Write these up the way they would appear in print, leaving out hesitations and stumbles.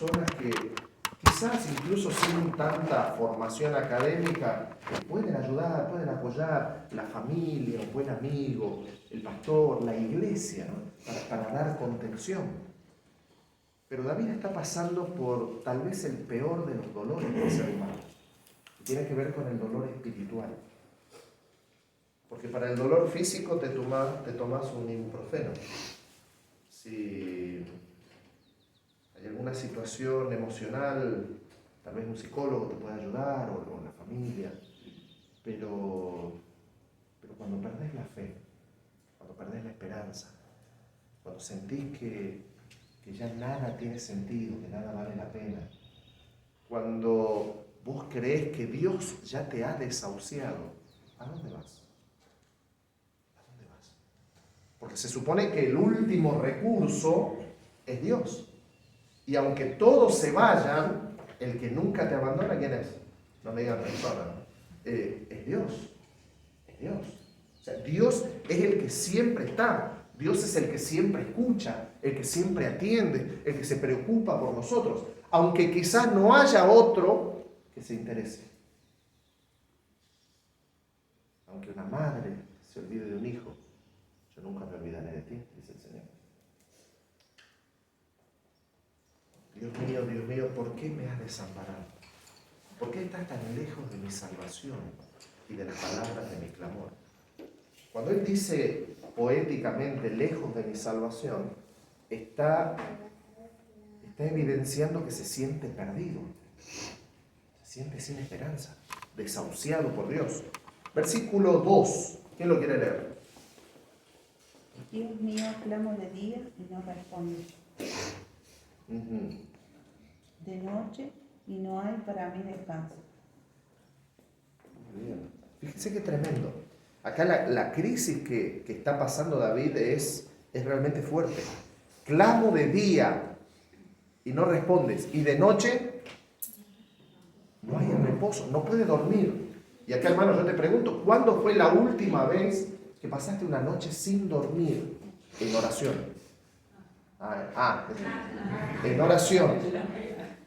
personas que quizás incluso sin tanta formación académica pueden ayudar, pueden apoyar la familia, un buen amigo, el pastor, la iglesia, ¿no? para dar contención. Pero David está pasando por tal vez el peor de los dolores del ser humano. Tiene que ver con el dolor espiritual. Porque para el dolor físico te tomas un ibuprofeno. Si hay alguna situación emocional, tal vez un psicólogo te puede ayudar o la familia. Pero cuando perdés la fe, cuando perdés la esperanza, cuando sentís que ya nada tiene sentido, que nada vale la pena, cuando vos creés que Dios ya te ha desahuciado, ¿a dónde vas? ¿A dónde vas? Porque se supone que el último recurso es Dios. Y aunque todos se vayan, el que nunca te abandona, ¿quién es? No me digan persona, ¿no? Es Dios. Es Dios. O sea, Dios es el que siempre está. Dios es el que siempre escucha, el que siempre atiende, el que se preocupa por nosotros. Aunque quizás no haya otro que se interese. Aunque una madre se olvide de un hijo, yo nunca me olvidaré de ti, dice el Señor. Dios mío, ¿por qué me has desamparado? ¿Por qué estás tan lejos de mi salvación y de las palabras de mi clamor? Cuando Él dice poéticamente lejos de mi salvación, está evidenciando que se siente perdido, se siente sin esperanza, desahuciado por Dios. Versículo 2, ¿quién lo quiere leer? Dios mío, clamo de día y no responde. De noche y no hay para mí descanso. Muy bien. Fíjense qué tremendo. Acá la crisis que está pasando David es realmente fuerte. Clamo de día y no respondes. Y de noche no hay reposo, no puede dormir. Y acá, hermano, yo te pregunto, ¿cuándo fue la última vez que pasaste una noche sin dormir en oración? En oración,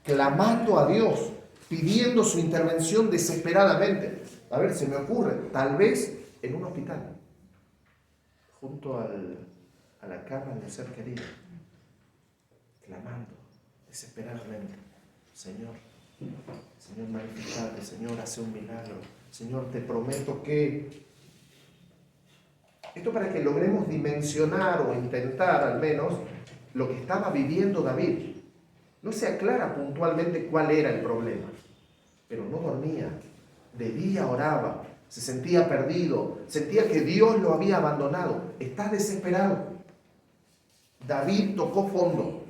clamando a Dios, pidiendo su intervención desesperadamente. A ver, se me ocurre, tal vez en un hospital, junto a la cama de un ser querido, clamando desesperadamente: Señor, manifestate, Señor, hace un milagro, Señor, te prometo que... Esto para que logremos dimensionar o intentar al menos lo que estaba viviendo David. No se aclara puntualmente cuál era el problema, pero no dormía, de día oraba, se sentía perdido, sentía que Dios lo había abandonado. Está desesperado. David tocó fondo.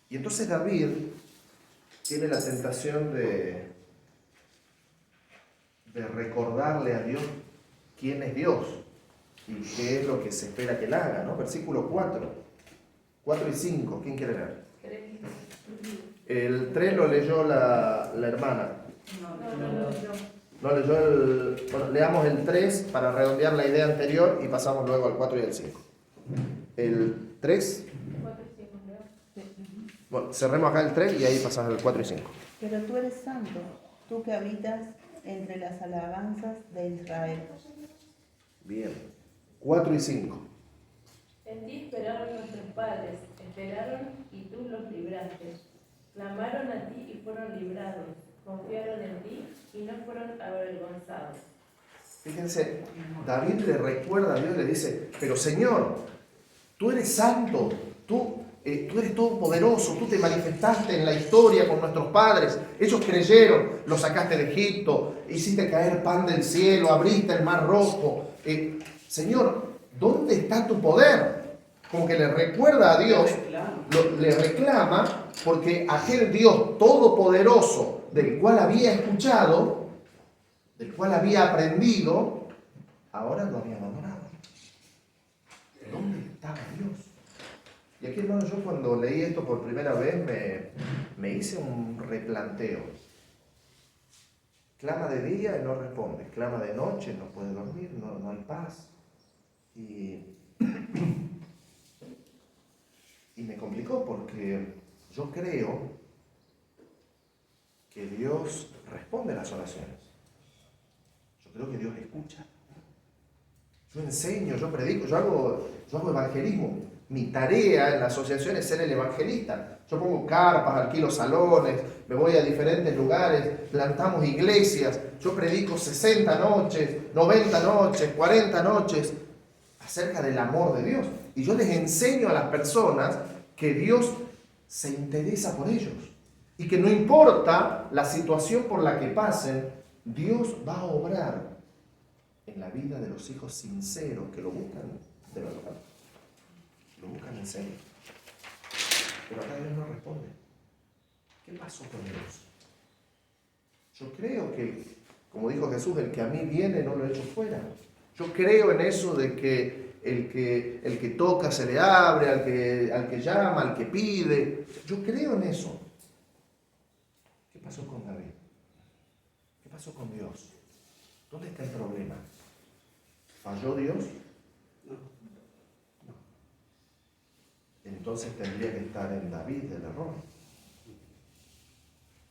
Y entonces David tiene la tentación de recordarle a Dios quién es Dios y qué es lo que se espera que él haga, ¿no? Versículo 4 y 5, ¿quién quiere leer? El 3 lo leyó la hermana. No leyó el... Bueno, leamos el 3 para redondear la idea anterior y pasamos luego al 4 y al 5. El 3. Bueno, cerremos acá el 3 y ahí pasamos al 4 y 5. Pero tú eres santo, tú que habitas entre las alabanzas de Israel. Bien. 4 y 5. En ti esperaron nuestros padres, esperaron y tú los libraste. Clamaron a ti y fueron librados. Confiaron en ti y no fueron avergonzados. Fíjense, David le recuerda a Dios, le dice: pero Señor, tú eres santo, tú eres todopoderoso, tú te manifestaste en la historia con nuestros padres, ellos creyeron, los sacaste de Egipto, hiciste caer pan del cielo, abriste el mar rojo. Señor, ¿dónde está tu poder? Como que le recuerda a Dios, le reclama, porque aquel Dios todopoderoso del cual había escuchado, del cual había aprendido, ahora lo había abandonado. ¿Dónde estaba Dios? Y aquí, hermano, yo cuando leí esto por primera vez me hice un replanteo. Clama de día y no responde, clama de noche, no puede dormir, no hay paz. Y me complicó porque Yo creo que Dios responde a las oraciones. Yo creo que Dios escucha. Yo enseño, yo predico, yo hago evangelismo. Mi tarea en la asociación es ser el evangelista. Yo pongo carpas, alquilo salones, me voy a diferentes lugares, plantamos iglesias. Yo predico 60 noches, 90 noches, 40 noches acerca del amor de Dios. Y yo les enseño a las personas que Dios se interesa por ellos. Y que no importa la situación por la que pasen, Dios va a obrar en la vida de los hijos sinceros que lo buscan de verdad. Lo buscan en serio. Pero acá Dios no responde. ¿Qué pasó con Dios? Yo creo que, como dijo Jesús, el que a mí viene no lo echo fuera. Yo creo en eso de que el que toca se le abre, al que llama, al que pide. Yo creo en eso. ¿Qué pasó con David? ¿Qué pasó con Dios? ¿Dónde está el problema? ¿Falló Dios? No. Entonces tendría que estar en David el error.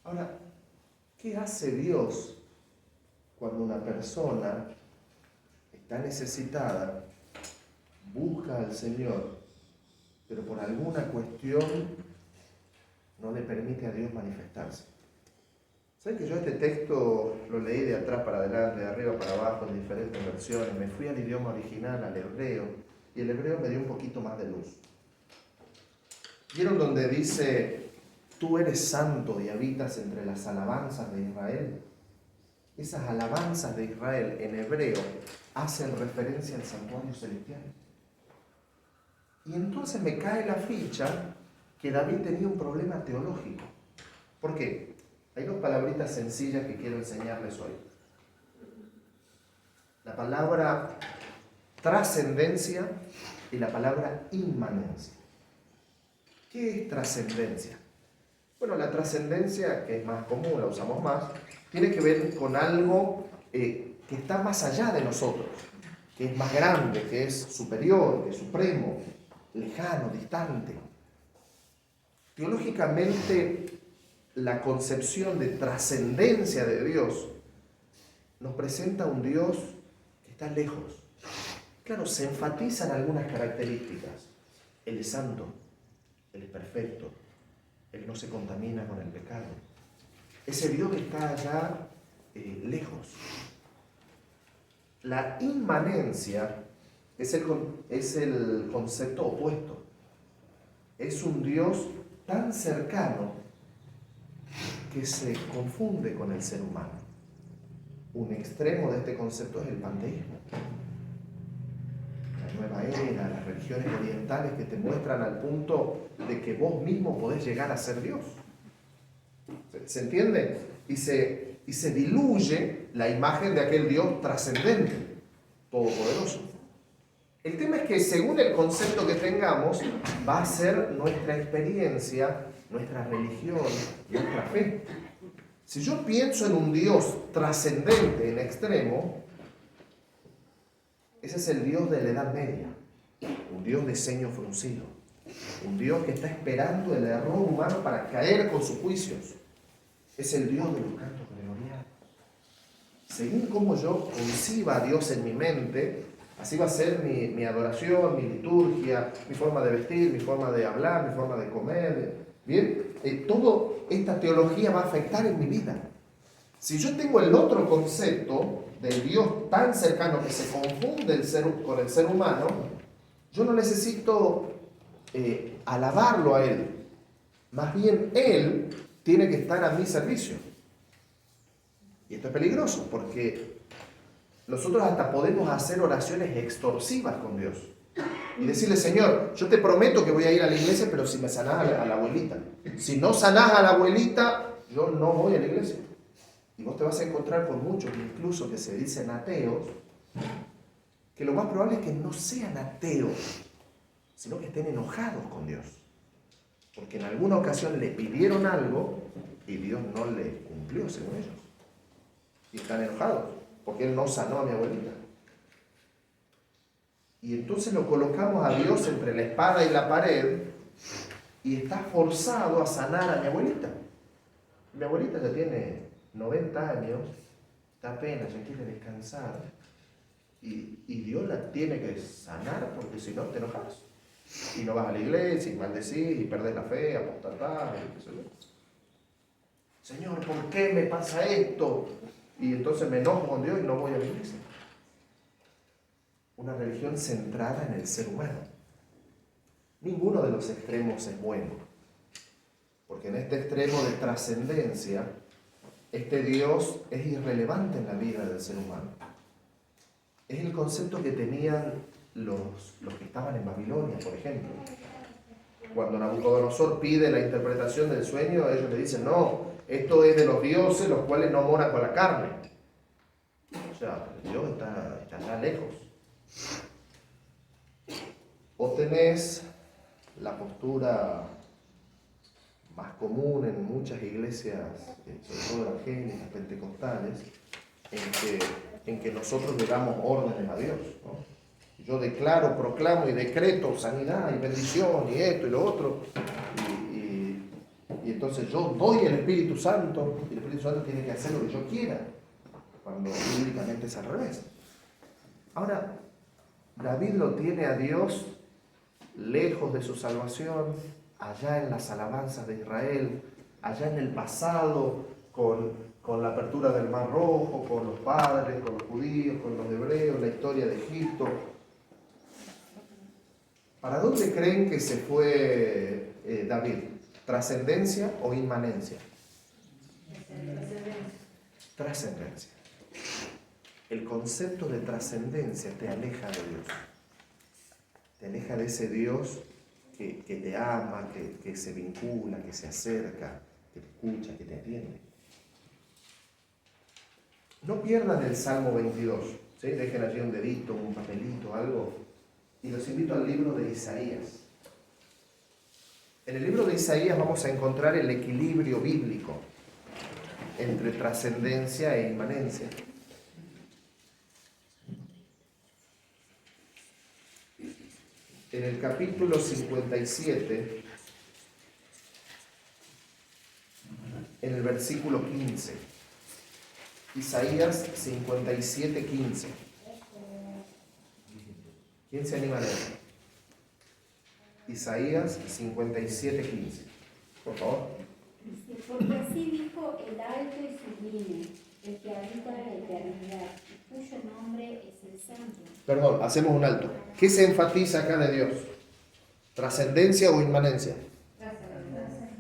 Ahora, ¿qué hace Dios cuando una persona está necesitada, busca al Señor, pero por alguna cuestión no le permite a Dios manifestarse? ¿Saben que yo este texto lo leí de atrás para adelante, de arriba para abajo, en diferentes versiones? Me fui al idioma original, al hebreo, y el hebreo me dio un poquito más de luz. ¿Vieron donde dice, tú eres santo y habitas entre las alabanzas de Israel? Esas alabanzas de Israel en hebreo hacen referencia al santuario celestial. Y entonces me cae la ficha que David tenía un problema teológico. ¿Por qué? Hay dos palabritas sencillas que quiero enseñarles hoy. La palabra trascendencia y la palabra inmanencia. ¿Qué es trascendencia? Bueno, la trascendencia, que es más común, la usamos más, tiene que ver con algo que está más allá de nosotros, que es más grande, que es superior, que es supremo, lejano, distante. Teológicamente, la concepción de trascendencia de Dios nos presenta un Dios que está lejos. Claro, se enfatizan algunas características. Él es santo, Él es perfecto, Él no se contamina con el pecado. Ese Dios que está allá lejos. La inmanencia es el concepto opuesto. Es un Dios tan cercano que se confunde con el ser humano. Un extremo de este concepto es el panteísmo. La nueva era, las religiones orientales que te muestran al punto de que vos mismo podés llegar a ser Dios. ¿Se entiende? Y se diluye la imagen de aquel Dios trascendente, todopoderoso. El tema es que según el concepto que tengamos, va a ser nuestra experiencia, nuestra religión, nuestra fe. Si yo pienso en un Dios trascendente en extremo, ese es el Dios de la Edad Media, un Dios de ceño fruncido, un Dios que está esperando el error humano para caer con sus juicios. Es el Dios de los cantos gregorianos. Según como yo conciba a Dios en mi mente, así va a ser mi adoración, mi liturgia, mi forma de vestir, mi forma de hablar, mi forma de comer. Bien, toda esta teología va a afectar en mi vida. Si yo tengo el otro concepto del Dios tan cercano que se confunde con el ser humano, yo no necesito alabarlo a Él. Más bien Él tiene que estar a mi servicio. Y esto es peligroso porque nosotros hasta podemos hacer oraciones extorsivas con Dios. Y decirle, Señor, yo te prometo que voy a ir a la iglesia, pero si me sanás a la abuelita. Si no sanás a la abuelita, yo no voy a la iglesia. Y vos te vas a encontrar con muchos, incluso que se dicen ateos, que lo más probable es que no sean ateos, sino que estén enojados con Dios. Porque en alguna ocasión le pidieron algo y Dios no le cumplió según ellos. Y están enojados, porque Él no sanó a mi abuelita. Y entonces lo colocamos a Dios entre la espada y la pared y está forzado a sanar a mi abuelita. Mi abuelita ya tiene 90 años, está apenas, ya quiere descansar. Y Dios la tiene que sanar porque si no te enojas. Y no vas a la iglesia y maldecís y perdés la fe, apostatás, y qué sé yo. Señor, ¿por qué me pasa esto? Y entonces me enojo con Dios y no voy a la iglesia. Una religión centrada en el ser humano. Ninguno de los extremos es bueno. Porque en este extremo de trascendencia, este Dios es irrelevante en la vida del ser humano. Es el concepto que tenían los que estaban en Babilonia, por ejemplo. Cuando Nabucodonosor pide la interpretación del sueño, ellos le dicen, no, esto es de los dioses, los cuales no moran con la carne. O sea, Dios está lejos. O tenés la postura más común en muchas iglesias, sobre todo evangélicas, pentecostales, en que nosotros le damos órdenes a Dios, ¿no? Yo declaro, proclamo y decreto sanidad y bendición y esto y lo otro. Y entonces yo doy el Espíritu Santo y el Espíritu Santo tiene que hacer lo que yo quiera, cuando bíblicamente es al revés. Ahora, David lo tiene a Dios lejos de su salvación, allá en las alabanzas de Israel, allá en el pasado, con la apertura del Mar Rojo, con los padres, con los judíos, con los hebreos, la historia de Egipto. ¿Para dónde creen que se fue David? ¿Trascendencia o inmanencia? Trascendencia. El concepto de trascendencia te aleja de Dios. Te aleja de ese Dios que te ama, que se vincula, que se acerca, que te escucha, que te atiende. No pierdan el Salmo 22. ¿Sí? Dejen allí un dedito, un papelito, algo. Y los invito al libro de Isaías. En el libro de Isaías vamos a encontrar el equilibrio bíblico entre trascendencia e inmanencia. En el capítulo 57, en el versículo 15, Isaías 57, 15. ¿Quién se anima a leer? Isaías 57, 15. Por favor. Porque así dijo el alto y sublime, el que habita la eternidad, y cuyo nombre es el Santo. Perdón, hacemos un alto. ¿Qué se enfatiza acá de Dios? ¿Trascendencia o inmanencia?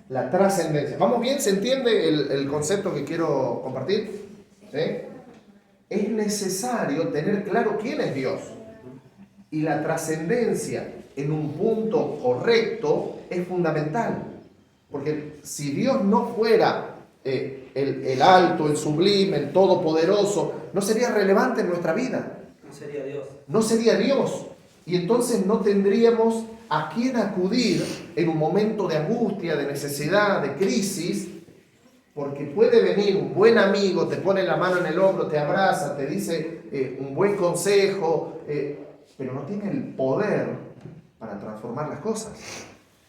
La trascendencia. ¿Vamos bien? ¿Se entiende el concepto que quiero compartir? ¿Sí? Es necesario tener claro quién es Dios. Y la trascendencia en un punto correcto es fundamental. Porque si Dios no fuera el alto, el sublime, el todopoderoso, no sería relevante en nuestra vida. No sería Dios. No sería Dios. Y entonces no tendríamos a quién acudir en un momento de angustia, de necesidad, de crisis, porque puede venir un buen amigo, te pone la mano en el hombro, te abraza, te dice un buen consejo, pero no tiene el poder para transformar las cosas.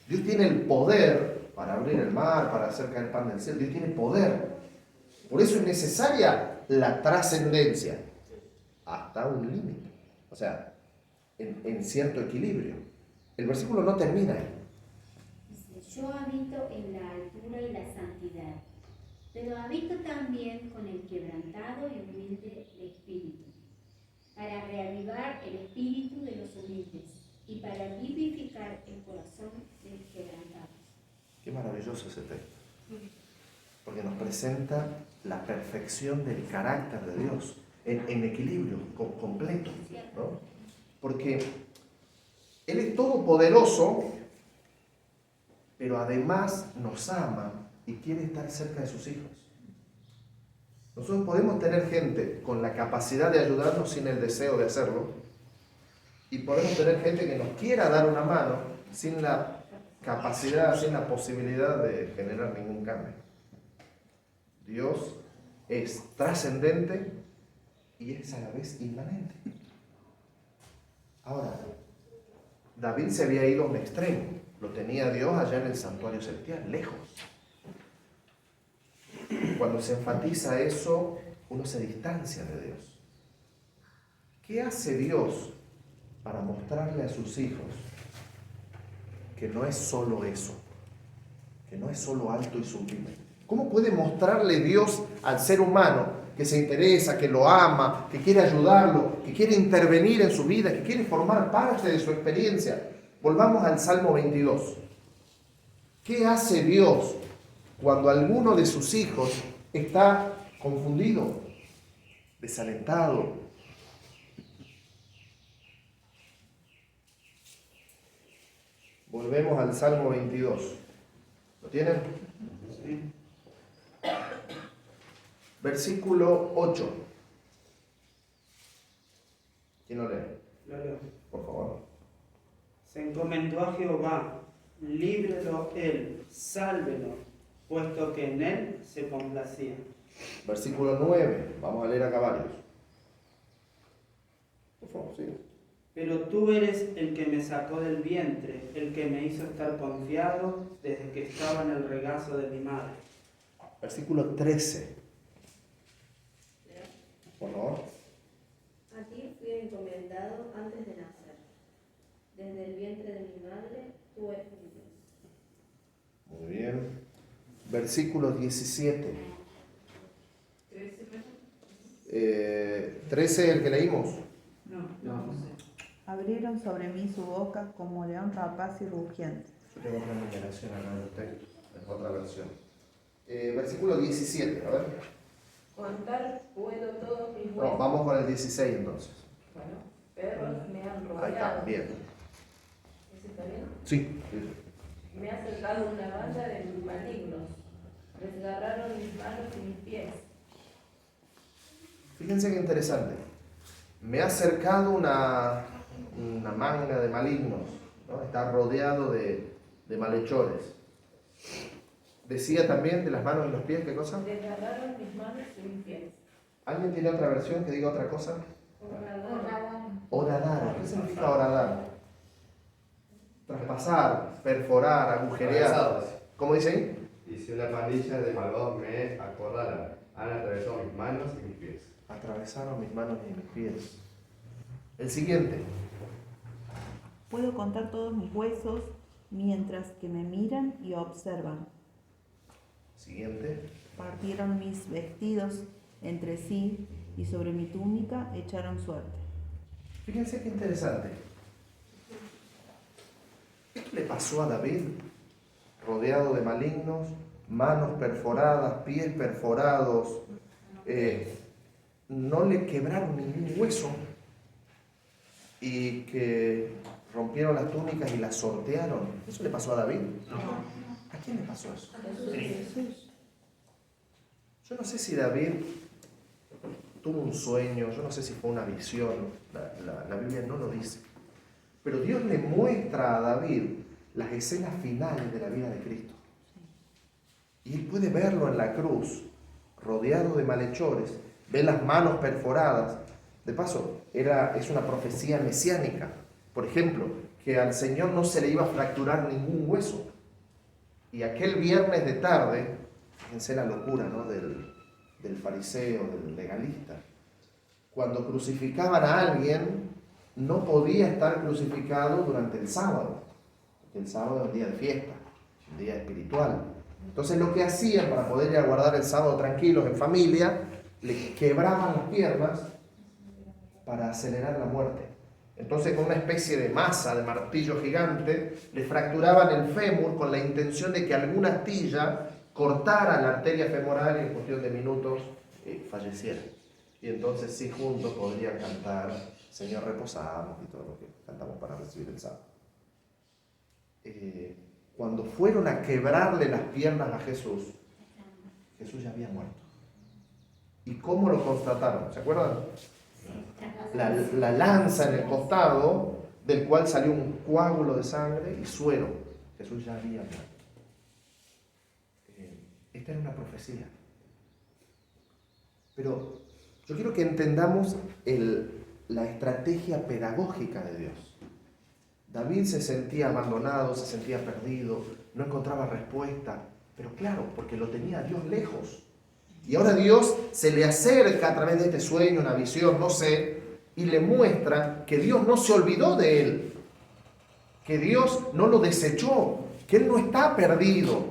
Dios tiene el poder para abrir el mar, para hacer caer pan del cielo. Dios tiene poder. Por eso es necesaria la trascendencia hasta un límite. O sea, en cierto equilibrio. El versículo no termina ahí. Dice, yo habito en la altura y la santidad, pero habito también con el quebrantado y humilde de espíritu, para reavivar el espíritu de los humildes y para vivificar el corazón de los quebrantados. Qué maravilloso ese texto. Porque nos presenta la perfección del carácter de Dios en equilibrio completo, ¿no? Porque Él es todopoderoso, pero además nos ama y quiere estar cerca de sus hijos. Nosotros podemos tener gente con la capacidad de ayudarnos sin el deseo de hacerlo, y podemos tener gente que nos quiera dar una mano sin la capacidad, sin la posibilidad de generar ningún cambio. Dios es trascendente y es a la vez inmanente. Ahora, David se había ido a un extremo. lo tenía Dios allá en el santuario celestial, lejos. Cuando se enfatiza eso, uno se distancia de Dios. ¿Qué hace Dios para mostrarle a sus hijos que no es solo eso, que no es solo alto y sublime? ¿Cómo puede mostrarle Dios al ser humano que se interesa, que lo ama, que quiere ayudarlo, que quiere intervenir en su vida, que quiere formar parte de su experiencia? Volvamos al Salmo 22. ¿Qué hace Dios cuando alguno de sus hijos está confundido, desalentado? Volvemos al Salmo 22. ¿Lo tienen? Sí. Versículo 8. ¿Quién lo lee? Lo leo. Por favor. Se encomendó a Jehová, líbrelo él, sálvelo, puesto que en él se complacía. Versículo 9. Vamos a leer acá varios. Por favor, sigue. Pero tú eres el que me sacó del vientre, el que me hizo estar confiado desde que estaba en el regazo de mi madre. Versículo 13. Por favor. A ti fui encomendado antes de nacer. Desde el vientre de mi madre, tú eres mi Dios. Muy bien. Versículo 17. 13, el que leímos. No. Abrieron sobre mí su boca como león rapaz y rugiente. Yo tengo otra numeración acá en el texto, es otra versión. Versículo 17, a ver. Contar puedo todos mis No, huesos. vamos con el 16 entonces. Bueno, perros me han Ahí está, rodeado. bien. ¿Ese está bien? Sí. Me ha cercado una banda de malignos. Desgarraron mis manos y mis pies. Fíjense qué interesante. Me ha acercado una manga de malignos, ¿no? Está rodeado de malhechores. Decía también de las manos y los pies, ¿qué cosa? Desgarraron mis manos y mis pies. ¿Alguien tiene otra versión que diga otra cosa? Horadar. ¿Qué significa horadar? Traspasar, perforar, agujerear. Atravesados. ¿Cómo dice ahí? Y si una pandilla de malvados me acorralan, han atravesado mis manos y mis pies. Atravesaron mis manos y mis pies. El siguiente. Puedo contar todos mis huesos mientras que me miran y observan. Siguiente. Partieron mis vestidos entre sí y sobre mi túnica echaron suerte. Fíjense qué interesante. Esto le pasó a David, rodeado de malignos, manos perforadas, pies perforados. No le quebraron ningún hueso y que rompieron las túnicas y las sortearon. ¿Eso le pasó a David? ¿A quién le pasó eso? Jesús. Yo no sé si David tuvo un sueño, yo no sé si fue una visión, la Biblia no lo dice. Pero Dios le muestra a David las escenas finales de la vida de Cristo. Y él puede verlo en la cruz, rodeado de malhechores, ve las manos perforadas. De paso, es una profecía mesiánica. Por ejemplo, que al Señor no se le iba a fracturar ningún hueso. Y aquel viernes de tarde, fíjense la locura, ¿no?, del fariseo, del legalista. Cuando crucificaban a alguien, no podía estar crucificado durante el sábado, porque el sábado es un día de fiesta, un día espiritual. Entonces lo que hacían para poder ir a guardar el sábado tranquilos en familia, le quebraban las piernas para acelerar la muerte. Entonces con una especie de masa, de martillo gigante, le fracturaban el fémur con la intención de que alguna astilla cortara la arteria femoral y en cuestión de minutos falleciera. Y entonces sí, juntos podrían cantar Señor reposamos y todo lo que cantamos para recibir el sábado. Cuando fueron a quebrarle las piernas a Jesús, Jesús ya había muerto. ¿Y cómo lo constataron? ¿Se acuerdan? La lanza en el costado, del cual salió un coágulo de sangre y suero. Jesús ya había muerto. Esta era una profecía. Pero yo quiero que entendamos la estrategia pedagógica de Dios. David se sentía abandonado, se sentía perdido, no encontraba respuesta, pero claro, porque lo tenía a Dios lejos. Y ahora Dios se le acerca a través de este sueño, una visión, no sé, y le muestra que Dios no se olvidó de él, que Dios no lo desechó, que él no está perdido,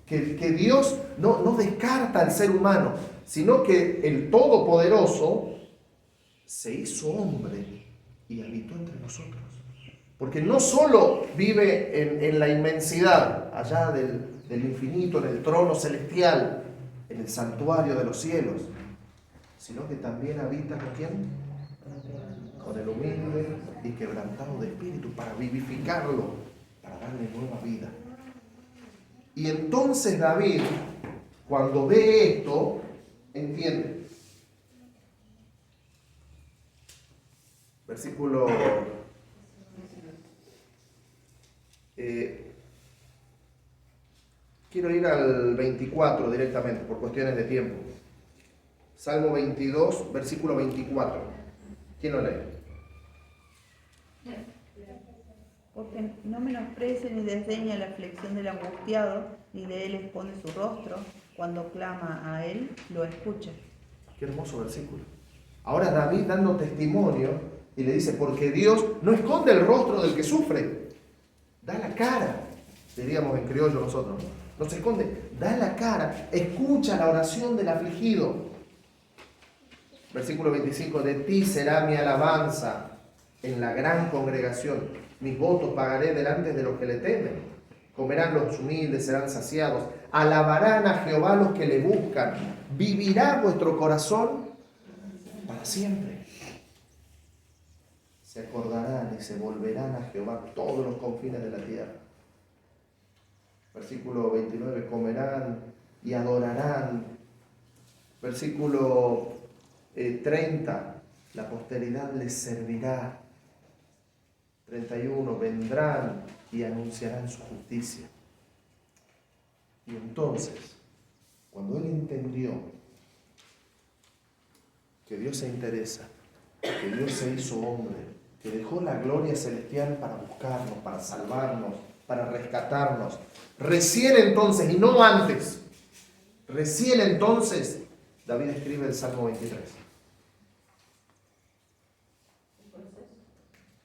que Dios no descarta al ser humano, sino que el Todopoderoso se hizo hombre y habitó entre nosotros. Porque no solo vive en la inmensidad, allá del infinito, en el trono celestial, en el santuario de los cielos, sino que también habita ¿con quién? Con el humilde y quebrantado de espíritu, para vivificarlo, para darle nueva vida. Y entonces David, cuando ve esto, entiende. Versículo quiero ir al 24 directamente, por cuestiones de tiempo. Salmo 22, versículo 24. ¿Quién lo lee? Porque no menosprecia ni desdeña la aflicción del angustiado, ni de él esconde su rostro. Cuando clama a él, lo escucha. Qué hermoso versículo. Ahora David dando testimonio y le dice, porque Dios no esconde el rostro del que sufre, da la cara, diríamos en criollo nosotros, no se esconde, da la cara, escucha la oración del afligido. Versículo 25, de ti será mi alabanza en la gran congregación, mis votos pagaré delante de los que le temen, comerán los humildes, serán saciados, alabarán a Jehová los que le buscan, vivirá vuestro corazón para siempre. Se acordarán y se volverán a Jehová todos los confines de la tierra. Versículo 29, comerán y adorarán. Versículo 30, la posteridad les servirá. 31, vendrán y anunciarán su justicia. Y entonces, cuando él entendió que Dios se interesa, que Dios se hizo hombre, que dejó la gloria celestial para buscarnos, para salvarnos, para rescatarnos, recién entonces, y no antes, recién entonces, David escribe el Salmo 23.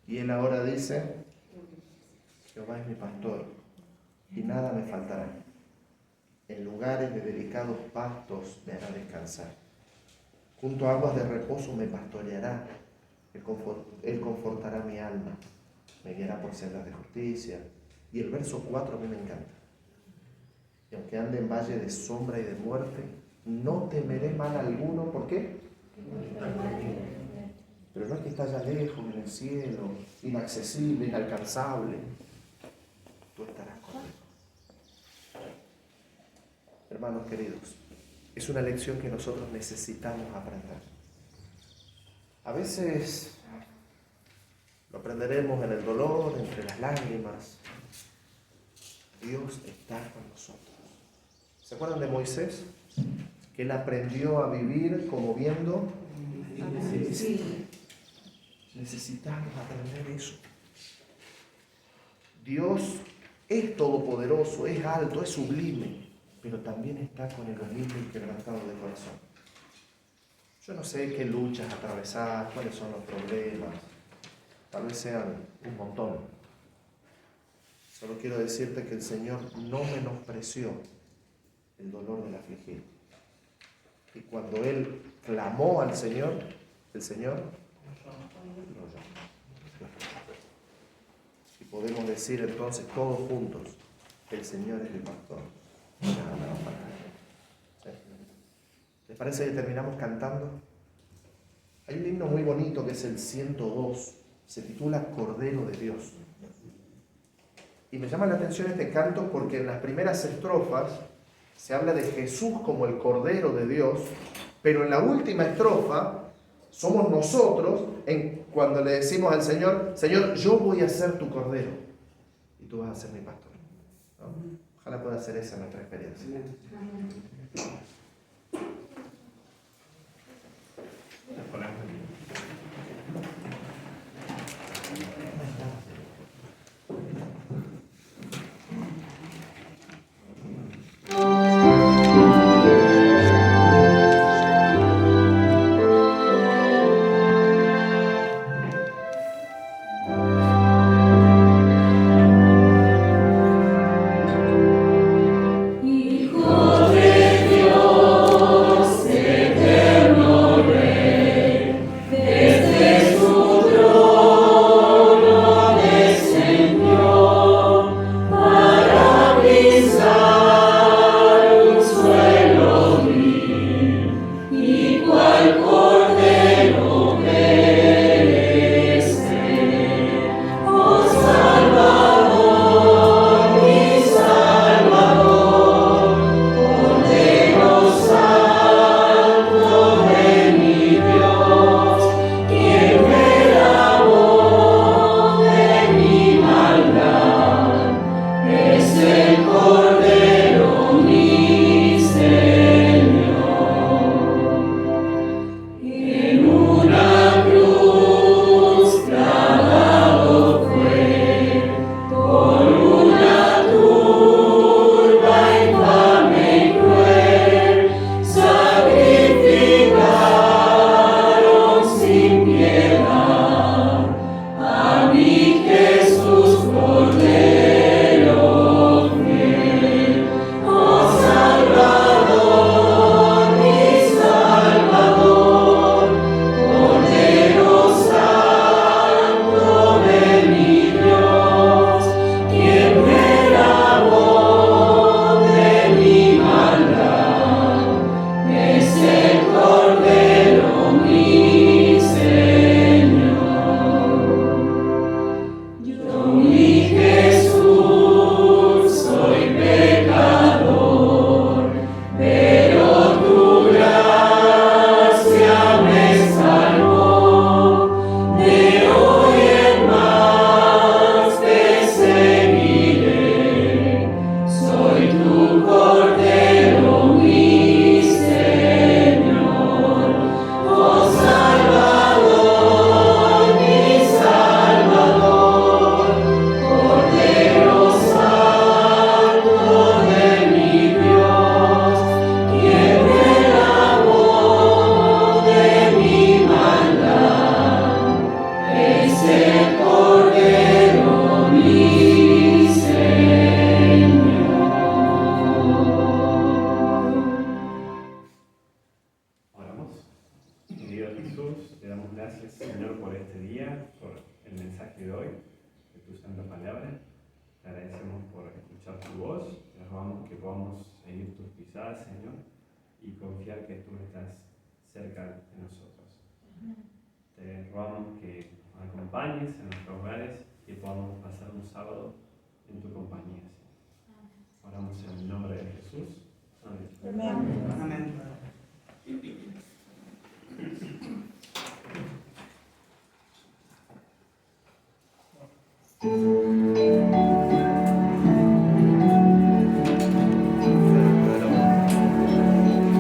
Y él ahora dice, Jehová es mi pastor, y nada me faltará. En lugares de delicados pastos me hará descansar. Junto a aguas de reposo me pastoreará. Él confortará mi alma. Me guiará por sendas de justicia. Y el verso 4 a mí me encanta. Y aunque ande en valle de sombra y de muerte, no temeré mal alguno. ¿Por qué? Pero no es que está allá lejos, en el cielo, inaccesible, inalcanzable. Tú estarás conmigo. Hermanos queridos, es una lección que nosotros necesitamos aprender. A veces lo aprenderemos en el dolor, entre las lágrimas. Dios está con nosotros. ¿Se acuerdan de Moisés? Que él aprendió a vivir como viendo. Sí. Necesitamos aprender eso. Dios es todopoderoso, es alto, es sublime, pero también está con el humilde y quebrantado de corazón. Yo no sé qué luchas atravesar, cuáles son los problemas, tal vez sean un montón. Solo quiero decirte que el Señor no menospreció el dolor del afligido. Y cuando él clamó al Señor, el Señor lo oyó. Y podemos decir entonces todos juntos, el Señor es mi pastor. ¿Les parece que terminamos cantando? Hay un himno muy bonito que es el 102, se titula Cordero de Dios. Y me llama la atención este canto porque en las primeras estrofas se habla de Jesús como el Cordero de Dios, pero en la última estrofa somos nosotros cuando le decimos al Señor, Señor, yo voy a ser tu Cordero y tú vas a ser mi pastor. ¿No? Ojalá pueda ser esa nuestra experiencia. Oramos. Querido Jesús, te damos gracias, Señor, por este día, por el mensaje de hoy, de tu santa palabra. Te agradecemos por escuchar tu voz. Te rogamos que podamos seguir tus pisadas, Señor, y confiar que tú estás cerca de nosotros. Te rogamos que nos acompañes en nuestros hogares y podamos pasar un sábado en tu compañía, Señor. Oramos en el nombre de Jesús. Amén. Amén. Amén.